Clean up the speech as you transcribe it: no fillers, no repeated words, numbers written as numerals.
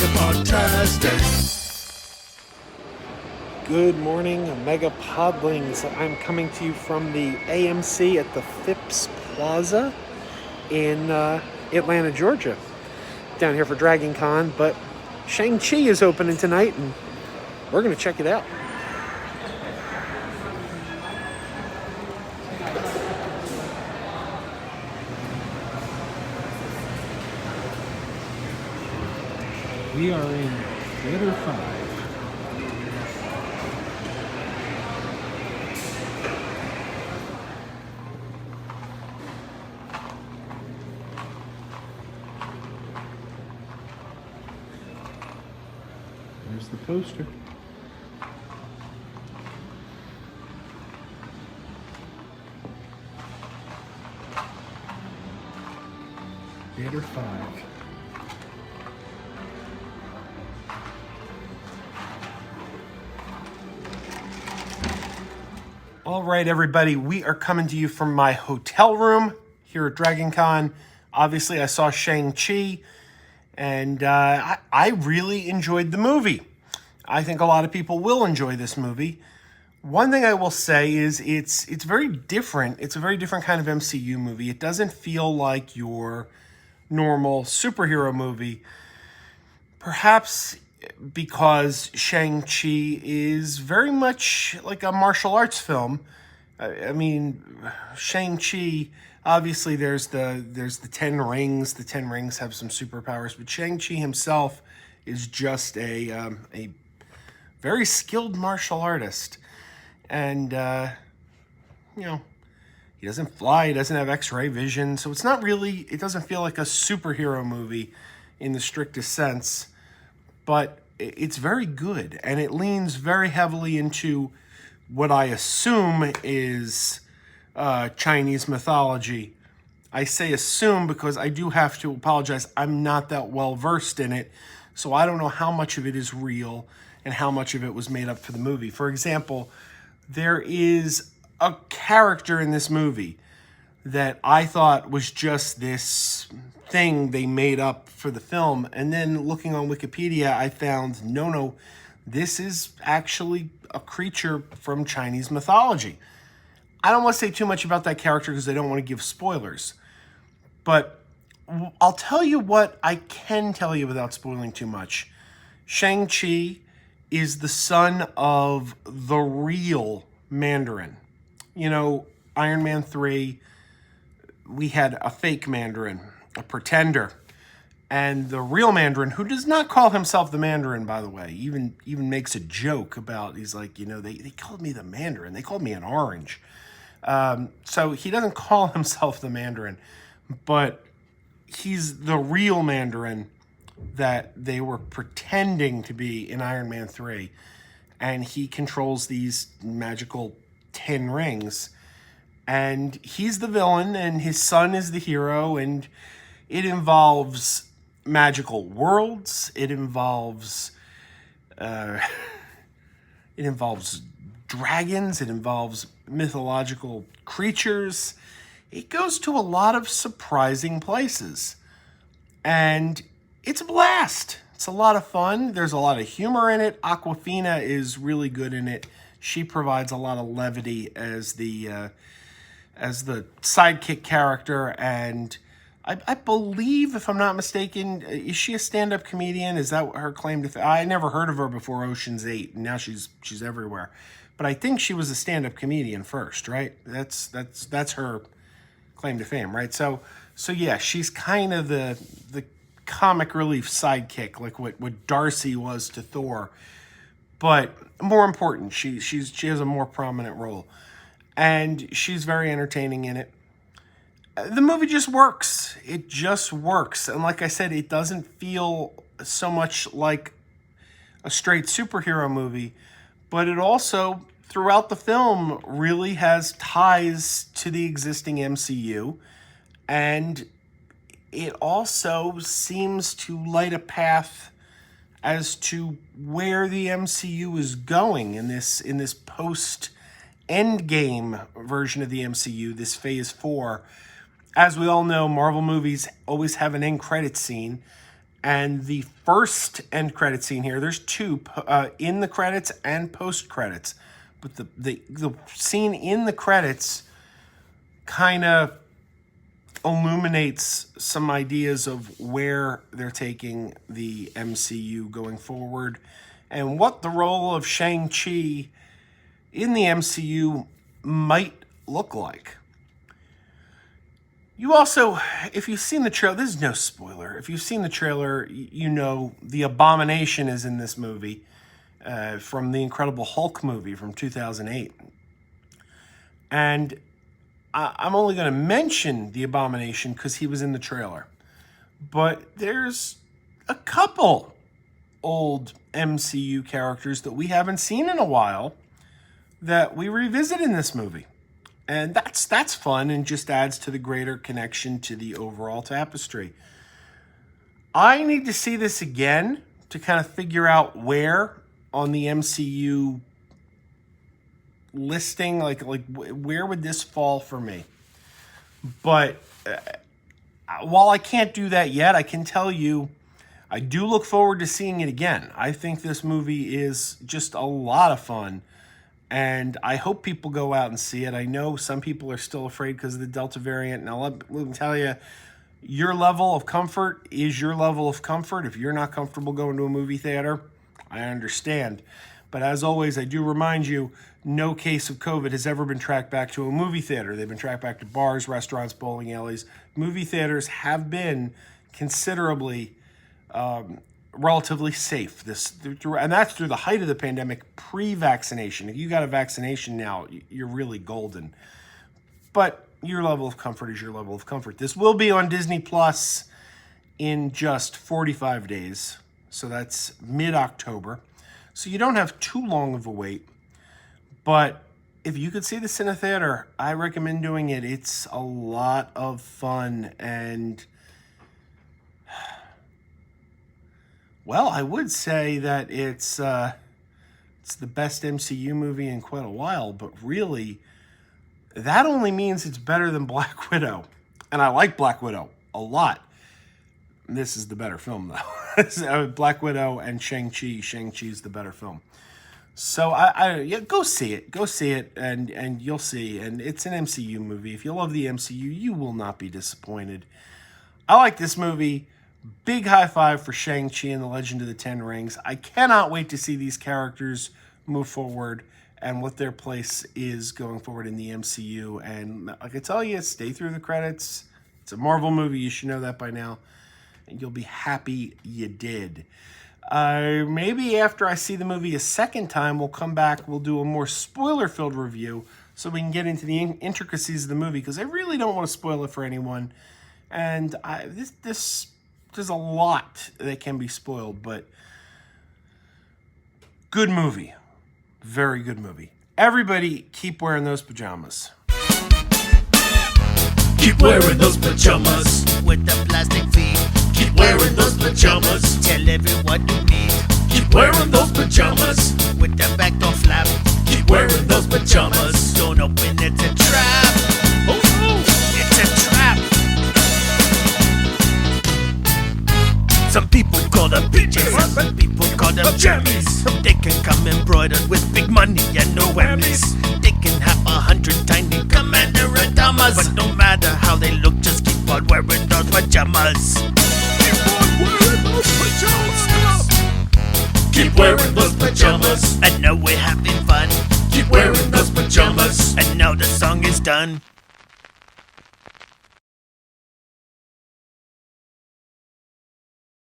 MegaPodTastic. Good morning, Mega Podlings. I'm coming to you from the AMC at the Phipps Plaza in Atlanta, Georgia. Down here for Dragon Con, but Shang-Chi is opening tonight, and we're going to check it out. We are in Theater 5. There's the poster. Theater 5. All right, everybody, we are coming to you from my hotel room here at Dragon Con. Obviously, I saw Shang-Chi, and I really enjoyed the movie. I think a lot of people will enjoy this movie. One thing I will say is it's very different. It's a very different kind of MCU movie. It doesn't feel like your normal superhero movie. Perhaps because Shang-Chi is very much like a martial arts film. I mean, Shang-Chi, obviously there's the 10 rings. The 10 rings have some superpowers, but Shang-Chi himself is just a very skilled martial artist. And, he doesn't fly, he doesn't have X-ray vision, so it doesn't feel like a superhero movie in the strictest sense. But it's very good, and it leans very heavily into what I assume is Chinese mythology. I say assume because I do have to apologize. I'm not that well versed in it, so I don't know how much of it is real and how much of it was made up for the movie. For example, there is a character in this movie that I thought was just this thing they made up for the film. And then looking on Wikipedia, I found, no, this is actually a creature from Chinese mythology. I don't want to say too much about that character because I don't want to give spoilers. But I'll tell you what I can tell you without spoiling too much. Shang-Chi is the son of the real Mandarin. You know, Iron Man 3, we had a fake Mandarin, a pretender. And the real Mandarin, who does not call himself the Mandarin, by the way, even makes a joke about, he's like, they called me the Mandarin. They called me an orange. So he doesn't call himself the Mandarin, but he's the real Mandarin that they were pretending to be in Iron Man 3. And he controls these magical 10 rings. And he's the villain, and his son is the hero, and it involves magical worlds. It involves dragons. It involves mythological creatures. It goes to a lot of surprising places, and it's a blast. It's a lot of fun. There's a lot of humor in it. Awkwafina is really good in it. She provides a lot of levity as the sidekick character, and I believe, if I'm not mistaken, is she a stand-up comedian? Is that her claim to fame? I never heard of her before Ocean's 8, and now she's everywhere. But I think she was a stand-up comedian first, right? That's her claim to fame, right? So yeah, she's kind of the comic relief sidekick, like what Darcy was to Thor. But more important, she has a more prominent role. And she's very entertaining in it. The movie just works. It just works. And like I said, it doesn't feel so much like a straight superhero movie, but it also, throughout the film, really has ties to the existing MCU. And it also seems to light a path as to where the MCU is going in this post Endgame version of the MCU, this Phase 4. As we all know, Marvel movies always have an end credit scene, And the first end credit scene here, there's two in the credits and post credits, but the scene in the credits kind of illuminates some ideas of where they're taking the MCU going forward and what the role of Shang-Chi in the MCU might look like. You also, if you've seen the trailer, this is no spoiler. If you've seen the trailer, you know the Abomination is in this movie from the Incredible Hulk movie from 2008. And I'm only going to mention the Abomination because he was in the trailer. But there's a couple old MCU characters that we haven't seen in a while that we revisit in this movie. And that's fun and just adds to the greater connection to the overall tapestry. I need to see this again to kind of figure out where on the MCU listing, like where would this fall for me? But while I can't do that yet, I can tell you I do look forward to seeing it again. I think this movie is just a lot of fun. And I hope people go out and see it. I know some people are still afraid because of the Delta variant. Now, let me tell you, your level of comfort is your level of comfort. If you're not comfortable going to a movie theater, I understand. But as always, I do remind you, no case of COVID has ever been tracked back to a movie theater. They've been tracked back to bars, restaurants, bowling alleys. Movie theaters have been considerably relatively safe. And that's through the height of the pandemic, pre-vaccination. If you got a vaccination now, you're really golden. But your level of comfort is your level of comfort. This will be on Disney Plus in just 45 days. So that's mid-October. So you don't have too long of a wait. But if you could see this in a theater, I recommend doing it. It's a lot of fun. And well, I would say that it's the best MCU movie in quite a while, but really, that only means it's better than Black Widow. And I like Black Widow a lot. This is the better film, though. Black Widow and Shang-Chi. Shang-Chi's the better film. So yeah, go see it. Go see it, and you'll see. And it's an MCU movie. If you love the MCU, you will not be disappointed. I like this movie. Big high five for Shang-Chi and the Legend of the Ten Rings. I cannot wait to see these characters move forward and what their place is going forward in the MCU. And like I tell you, stay through the credits. It's a Marvel movie. You should know that by now. And you'll be happy you did. Maybe after I see the movie a second time, we'll come back. We'll do a more spoiler-filled review so we can get into the intricacies of the movie, because I really don't want to spoil it for anyone. And there's a lot that can be spoiled, but good movie. Very good movie. Everybody keep wearing those pajamas. Keep wearing those pajamas with the plastic feet. Keep wearing those pajamas. Tell everyone you meet. Keep wearing those pajamas with the back door flap. Keep wearing those pajamas. Don't open, it's a trap. Oh no, it's a trap. Some people call them PJs, some people call them jammies. They can come embroidered with big money and no whammies. They can have 100 tiny commander Adamas, but no matter how they look, just keep on wearing those pajamas. Keep on wearing those pajamas. Keep wearing those pajamas. I know we're having fun. Keep wearing those pajamas. And now the song is done.